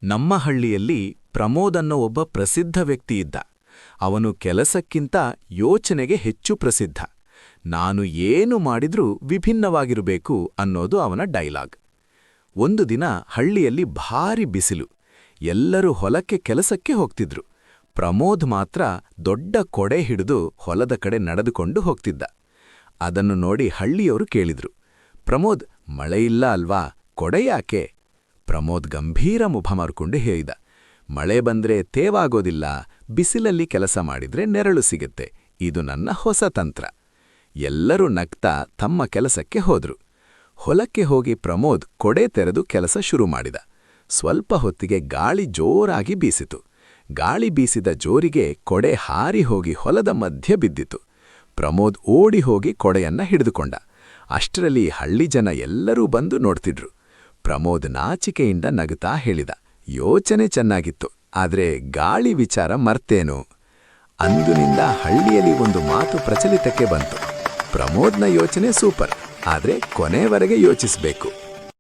ನಮ್ಮ ಹಳ್ಳಿಯಲ್ಲಿ ಪ್ರಮೋದ್ ಅನ್ನೋ ಒಬ್ಬ ಪ್ರಸಿದ್ಧ ವ್ಯಕ್ತಿ ಇದ್ದ. ಅವನು ಕೆಲಸಕ್ಕಿಂತ ಯೋಚನೆಗೆ ಹೆಚ್ಚು ಪ್ರಸಿದ್ಧ. ನಾನು ಏನು ಮಾಡಿದ್ರೂ ವಿಭಿನ್ನವಾಗಿರಬೇಕು ಅನ್ನೋದು ಅವನ ಡೈಲಾಗ್. ಒಂದು ದಿನ ಹಳ್ಳಿಯಲ್ಲಿ ಭಾರಿ ಬಿಸಿಲು. ಎಲ್ಲರೂ ಹೊಲಕ್ಕೆ ಕೆಲಸಕ್ಕೆ ಹೋಗ್ತಿದ್ರು. ಪ್ರಮೋದ್ ಮಾತ್ರ ದೊಡ್ಡ ಕೊಡೆ ಹಿಡಿದು ಹೊಲದ ಕಡೆ ನಡೆದುಕೊಂಡು ಹೋಗ್ತಿದ್ದ. ಅದನ್ನು ನೋಡಿ ಹಳ್ಳಿಯವರು ಕೇಳಿದ್ರು, ಪ್ರಮೋದ್, ಮಳೆಯಿಲ್ಲ ಅಲ್ವಾ, ಕೊಡೆ ಯಾಕೆ? ಪ್ರಮೋದ್ ಗಂಭೀರ ಮುಖ ಮಾರ್ಕೊಂಡು ಹೇಳಿದ, ಮಳೆ ಬಂದ್ರೆ ತೇವಾಗೋದಿಲ್ಲ, ಬಿಸಿಲಲ್ಲಿ ಕೆಲಸ ಮಾಡಿದ್ರೆ ನೆರಳು ಸಿಗುತ್ತೆ. ಇದು ನನ್ನ ಹೊಸ ತಂತ್ರ. ಎಲ್ಲರೂ ನಗ್ತಾ ತಮ್ಮ ಕೆಲಸಕ್ಕೆ ಹೋದ್ರು. ಹೊಲಕ್ಕೆ ಹೋಗಿ ಪ್ರಮೋದ್ ಕೊಡೆ ತೆರೆದು ಕೆಲಸ ಶುರು ಮಾಡಿದ. ಸ್ವಲ್ಪ ಹೊತ್ತಿಗೆ ಗಾಳಿ ಜೋರಾಗಿ ಬೀಸಿತು. ಗಾಳಿ ಬೀಸಿದ ಜೋರಿಗೆ ಕೊಡೆ ಹಾರಿ ಹೋಗಿ ಹೊಲದ ಮಧ್ಯೆ ಬಿದ್ದಿತು. ಪ್ರಮೋದ್ ಓಡಿ ಹೋಗಿ ಕೊಡೆಯನ್ನ ಹಿಡಿದುಕೊಂಡ. ಅಷ್ಟರಲ್ಲಿ ಹಳ್ಳಿ ಜನ ಎಲ್ಲರೂ ಬಂದು ನೋಡ್ತಿದ್ರು. ಪ್ರಮೋದ್ ನಾಚಿಕೆಯಿಂದ ನಗುತ್ತಾ ಹೇಳಿದ, ಯೋಚನೆ ಚೆನ್ನಾಗಿತ್ತು, ಆದ್ರೆ ಗಾಳಿ ವಿಚಾರ ಮರ್ತೇನು? ಅಂದಿನಿಂದ ಹಳ್ಳಿಯಲ್ಲಿ ಒಂದು ಮಾತು ಪ್ರಚಲಿತಕ್ಕೆ ಬಂತು, ಪ್ರಮೋದ್ನ ಯೋಚನೆ ಸೂಪರ್, ಆದ್ರೆ ಕೊನೆವರೆಗೆ ಯೋಚಿಸಬೇಕು.